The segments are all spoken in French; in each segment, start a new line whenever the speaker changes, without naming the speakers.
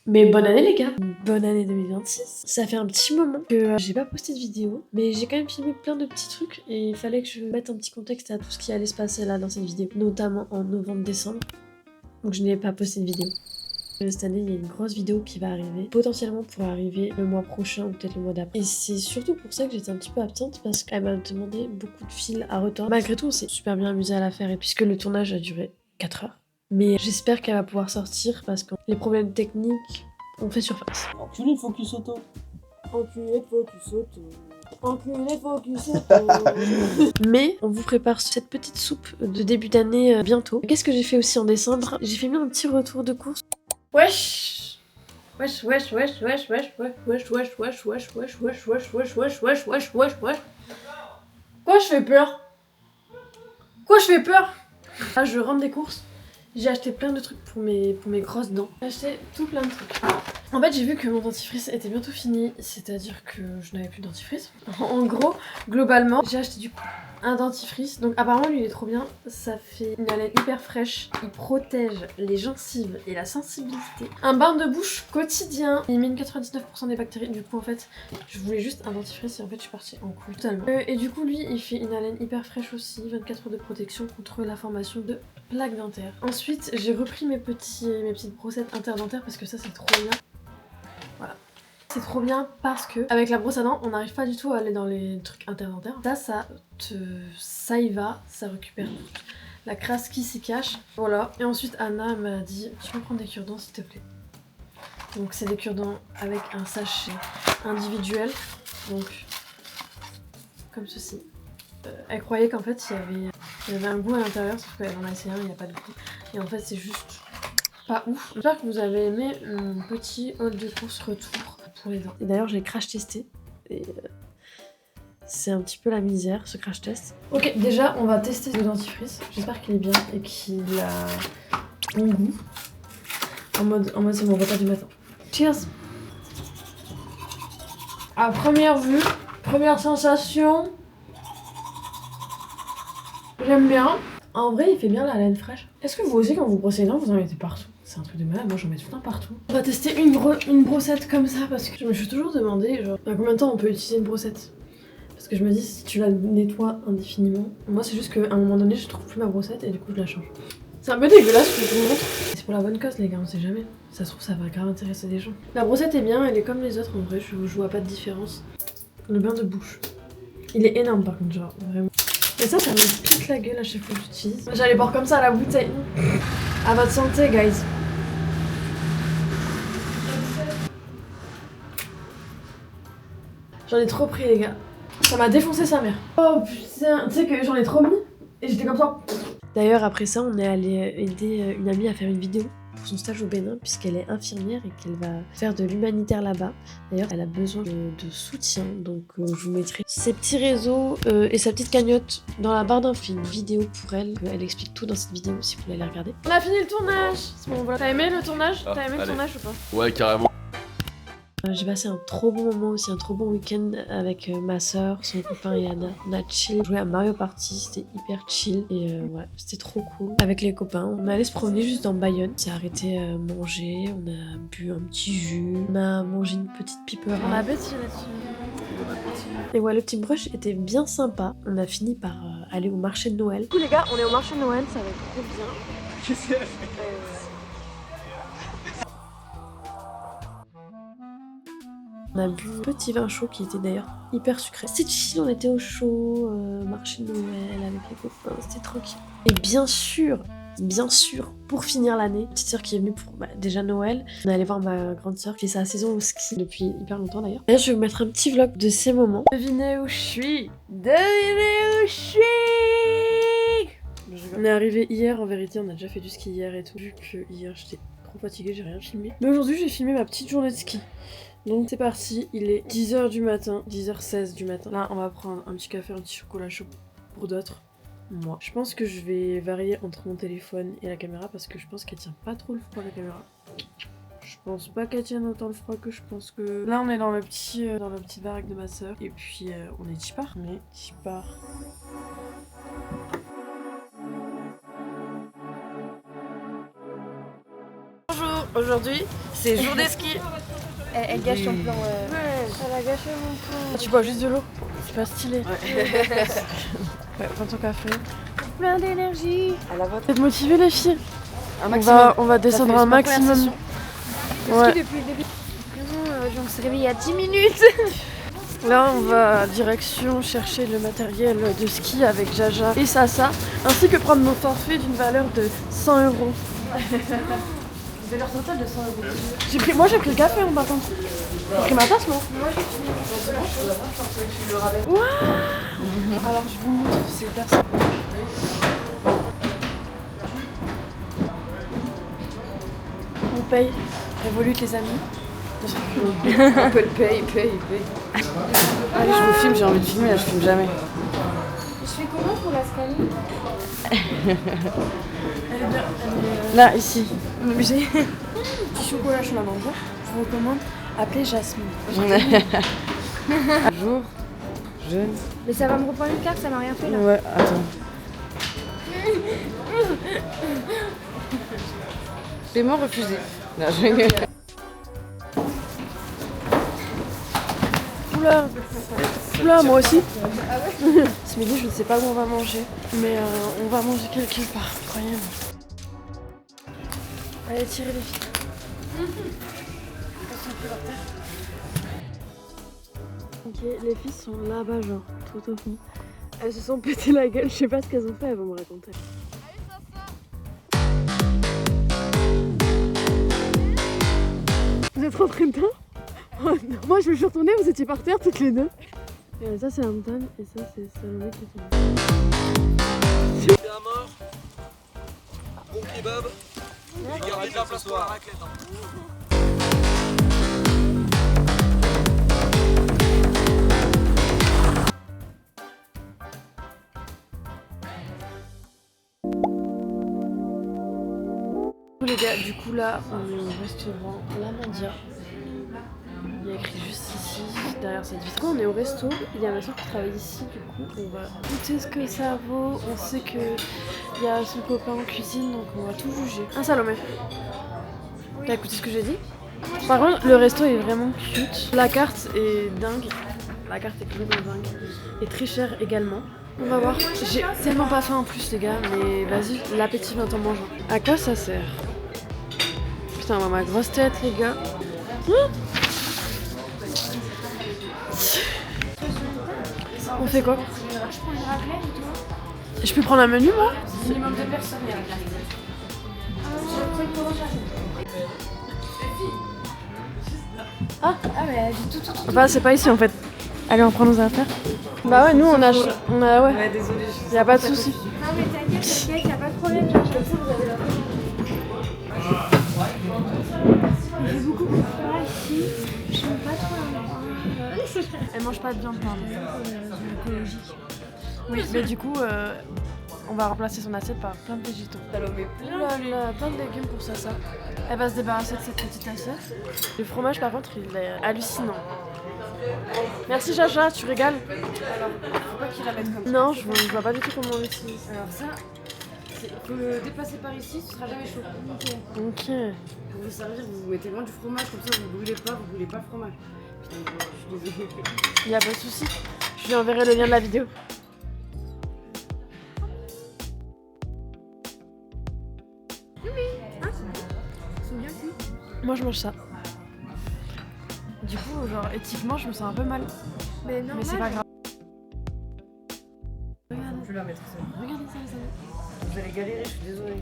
Mais bonne année les gars. Bonne année 2026. Ça fait un petit moment que j'ai pas posté de vidéo, mais j'ai quand même filmé plein de petits trucs et il fallait que je mette un petit contexte à tout ce qui allait se passer là dans cette vidéo, notamment en novembre-décembre. Donc je n'ai pas posté de vidéo. Cette année, il y a une grosse vidéo qui va arriver, potentiellement pour arriver le mois prochain ou peut-être le mois d'après. Et c'est surtout pour ça que j'étais un petit peu absente parce qu'elle m'a demandé beaucoup de fils à retordre. Malgré tout, on s'est super bien amusé à la faire et puisque le tournage a duré 4 heures. Mais j'espère qu'elle va pouvoir sortir parce que les problèmes techniques ont fait surface.
Enculé, focus auto.
Enculé, focus auto. Enculé, focus auto. Mais on vous prépare cette petite soupe de début d'année bientôt. Qu'est-ce que j'ai fait aussi en décembre? J'ai fait un petit retour de course. Wesh! Wesh, wesh, wesh, wesh, wesh, wesh, wesh, wesh, wesh, wesh, wesh, wesh, wesh, wesh, wesh, wesh, wesh, wesh, wesh. Quoi je fais peur? Quoi je fais peur? Là je rentre des courses. J'ai acheté plein de trucs pour mes grosses dents. J'ai acheté tout plein de trucs. En fait j'ai vu que mon dentifrice était bientôt fini, c'est-à-dire que je n'avais plus de dentifrice. En gros, globalement, j'ai acheté du coup un dentifrice. Donc apparemment lui il est trop bien, ça fait une haleine hyper fraîche, il protège les gencives et la sensibilité. Un bain de bouche quotidien, il élimine 99% des bactéries. Du coup en fait, je voulais juste un dentifrice et en fait je suis partie en couille totalement. Et du coup lui il fait une haleine hyper fraîche aussi, 24 heures de protection contre la formation de plaques dentaires. Ensuite j'ai repris mes petites brossettes interdentaires parce que ça c'est trop bien. Voilà. C'est trop bien parce que avec la brosse à dents, on n'arrive pas du tout à aller dans les trucs interdentaires. Ça y va, ça récupère toute la crasse qui s'y cache. Voilà. Et ensuite Anna m'a dit tu peux prendre des cure-dents s'il te plaît. Donc c'est des cure-dents avec un sachet individuel. Donc comme ceci. Elle croyait qu'en fait il y avait un goût à l'intérieur, sauf qu'elle en a essayé un, il n'y a pas de goût. Et en fait c'est juste pas ouf. J'espère que vous avez aimé mon petit haul de course retour pour les dents. Et d'ailleurs j'ai crash testé et c'est un petit peu la misère ce crash test. Ok, déjà on va tester le dentifrice. J'espère qu'il est bien et qu'il a bon goût. En mode c'est mon repas du matin. Cheers. À première vue, première sensation, j'aime bien. En vrai, il fait bien la laine fraîche. Est-ce que vous aussi, quand vous brossez les dents, vous en mettez partout? C'est un truc de malade, moi j'en mets tout le temps partout. On va tester une brossette comme ça parce que je me suis toujours demandé, genre, à combien de temps on peut utiliser une brossette? Parce que je me dis, si tu la nettoies indéfiniment, moi c'est juste qu'à un moment donné, je trouve plus ma brossette et du coup je la change. C'est un peu dégueulasse ce que je vous montre. C'est pour la bonne cause, les gars, on sait jamais. Ça se trouve, ça va grave intéresser des gens. La brossette est bien, elle est comme les autres en vrai, je vois pas de différence. Le bain de bouche. Il est énorme par contre, genre, vraiment. Et ça me pique la gueule à chaque fois que j'utilise. J'allais boire comme ça à la bouteille. À votre santé, guys. J'en ai trop pris, les gars. Ça m'a défoncé sa mère. Oh putain, tu sais que j'en ai trop mis et j'étais comme ça. D'ailleurs, après ça, on est allé aider une amie à faire une vidéo pour son stage au Bénin, puisqu'elle est infirmière et qu'elle va faire de l'humanitaire là-bas. D'ailleurs, elle a besoin de soutien, donc je vous mettrai ses petits réseaux et sa petite cagnotte dans la barre d'infos. Une vidéo pour elle, elle explique tout dans cette vidéo si vous voulez la regarder. On a fini le tournage. C'est bon, voilà. T'as aimé le tournage? T'as aimé le tournage ou pas?
Ouais, carrément.
J'ai passé un trop bon moment aussi, un trop bon week-end avec ma soeur, son copain et Anna. On a chill, joué à Mario Party, c'était hyper chill et ouais, c'était trop cool. Avec les copains, on allait se promener juste dans Bayonne. On s'est arrêté manger, on a bu un petit jus, on a mangé une petite piperin. On a appétit là-dessus. Et ouais, le petit brunch était bien sympa. On a fini par aller au marché de Noël. Du coup les gars, on est au marché de Noël, ça va être trop bien.
Qu'est-ce qu'elle a fait?
On a bu un petit vin chaud qui était d'ailleurs hyper sucré. C'était chill, on était au chaud, marché de Noël avec les copains, c'était tranquille. Et bien sûr, pour finir l'année, petite sœur qui est venue pour déjà Noël. On est allé voir ma grande sœur qui fait sa saison au ski depuis hyper longtemps d'ailleurs. D'ailleurs, je vais vous mettre un petit vlog de ces moments. Devinez où je suis. Devinez où je suis. On est arrivé hier, en vérité, on a déjà fait du ski hier et tout. Vu que hier j'étais trop fatiguée, j'ai rien filmé. Mais aujourd'hui, j'ai filmé ma petite journée de ski. Donc c'est parti, il est 10h du matin, 10h16 du matin. Là, on va prendre un petit café, un petit chocolat chaud pour d'autres. Moi. Je pense que je vais varier entre mon téléphone et la caméra parce que je pense qu'elle tient pas trop le froid la caméra. Je pense pas qu'elle tienne autant le froid que je pense que... Là, on est dans la petite baraque de ma soeur. Et puis, on est Tipar. Aujourd'hui, c'est jour des skis.
Elle gâche ton plan.
Elle a gâché mon plan. Tu bois juste de l'eau. C'est pas stylé. Ouais, prends ton café.
Plein d'énergie.
À la vôtre. Vous êtes motivées les filles?
Un
on va descendre un maximum. Ouais.
Depuis le début. Vraiment, on s'est réveillé il y a 10 minutes.
Là, on va direction chercher le matériel de ski avec Jaja et Sasa, ainsi que prendre nos forfaits d'une valeur de 100 euros. Valeur totale de 100 euros. Moi, j'ai pris le café en battant. J'ai pris ma tasse, moi. Moi, j'ai fini. Waouh. Alors, je vous montre ces tasses. On paye. Revolut, les amis.
Apple paye. Allez, je vous filme, j'ai envie de filmer, là je filme jamais.
Je fais comment pour la scanner?
Là, ici. J'ai petit chocolat chaud à manger. Je vous recommande, appelez Jasmine.
Bonjour, jeune.
Mais ça va me reprendre une carte, ça m'a rien fait là.
Ouais, attends. Paiement refusé. Non, je rigole.
Oula, moi aussi. Ce midi, je ne sais pas où on va manger, mais on va manger quelque part, croyez-moi. Allez, tirez les filles. Ok, les filles sont là-bas, genre, tout au fond. Elles se sont pété la gueule, je sais pas ce qu'elles ont fait, elles vont me raconter. Vous êtes rentrées dedans? Oh, non. Moi je me suis retournée, vous étiez par terre toutes les deux. Et ça c'est Anton et ça c'est Salomé qui est tombé.
C'est un mort. Bon kebab. Et gardez de la place pour la raclette.
Les gars, du coup là on est au restaurant La Mandia. Il y a écrit juste ici, derrière cette vitre. On est au resto, il y a ma soeur qui travaille ici, du coup on va goûter ce que ça vaut. On sait qu'il y a son copain en cuisine, donc on va tout juger. Un Salomé. T'as écouté ce que j'ai dit? Par contre, le resto est vraiment cute. La carte est dingue. La carte est complètement dingue. Et très chère également. On va voir. J'ai tellement pas faim en plus les gars, mais vas-y, l'appétit vient en mangeant. À quoi ça sert? Putain, ma grosse tête les gars. On fait quoi?
Je prends une raclette ou toi?
Je peux prendre un menu moi?
Minimum de personnes, il y a
Ah
mais elle dit tout.
bah c'est pas ici en fait. Allez on prend nos affaires. Bah ouais nous on a ouais.
Ouais, désolé.
Y a pas de soucis.
Non mais t'inquiète, y'a pas de problème, genre comme ça vous avez la il fait beaucoup de froid ici, je n'aime pas trop la
Elle mange pas de viande pardon.
écologique.
Oui mais du coup on va remplacer son assiette par plein de végétaux.
Salomé.
Plein de légumes pour ça. Elle va se débarrasser de cette petite assiette. Le fromage par contre il est hallucinant. Merci Jaja, tu régales.
Alors, faut pas qu'il la mette comme ça.
Non, je vois pas du tout comment on l'utilise.
Alors ça, faut le déplacer par ici, ce sera jamais chaud.
Ok.
Pour vous servir, vous mettez loin du fromage, comme ça vous brûlez pas le fromage. Putain, je suis désolée.
Y a pas de soucis. Je lui enverrai le lien de la vidéo.
Ils sont bien cuits.
Moi je mange ça. Du coup, genre éthiquement, je me sens un peu mal.
Mais non,
Mais c'est pas grave.
Je vais la mettre ça.
Regardez ça, les amis.
Vous allez galérer, je suis désolée.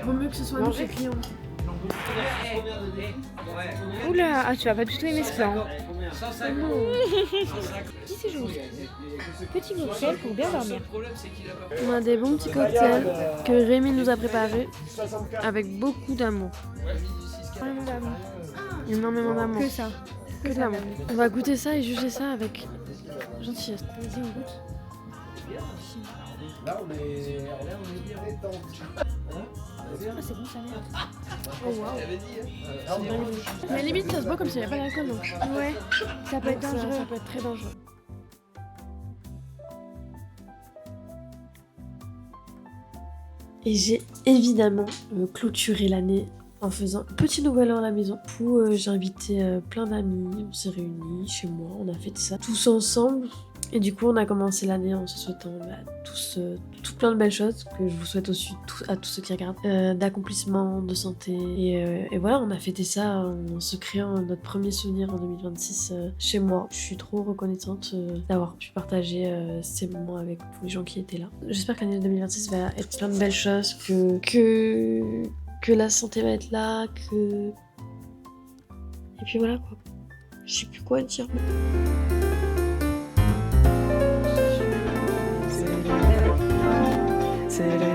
Vaut mieux que ce soit nous les clients.
Oula, ah tu vas pas du tout aimer ce plan. Qui c'est joli. Petit cocktail pour bien dormir.
On a des bons petits cocktails que Rémi nous a préparés avec beaucoup d'amour. Énormément d'amour.
Que ça.
Que de l'amour. On va goûter ça et juger ça avec gentillesse.
Vas-y, on goûte.
Là, on est bien détente.
Ah, c'est bon, ça merde.
Oh waouh. Mais limite, ça se boit comme s'il n'y avait pas d'alcool. Donc.
Ouais, ça peut être
Donc,
dangereux.
ça peut être très dangereux. Et j'ai évidemment clôturé l'année en faisant un petit nouvel an à la maison où j'ai invité plein d'amis, on s'est réunis chez moi, on a fait ça tous ensemble. Et du coup, on a commencé l'année en se souhaitant tous tout plein de belles choses que je vous souhaite aussi à tous ceux qui regardent, d'accomplissement, de santé. Et voilà, on a fêté ça en se créant notre premier souvenir en 2026 chez moi. Je suis trop reconnaissante d'avoir pu partager ces moments avec tous les gens qui étaient là. J'espère que l'année 2026 va être plein de belles choses, que la santé va être là, que... Et puis voilà quoi. Je sais plus quoi dire.
C'est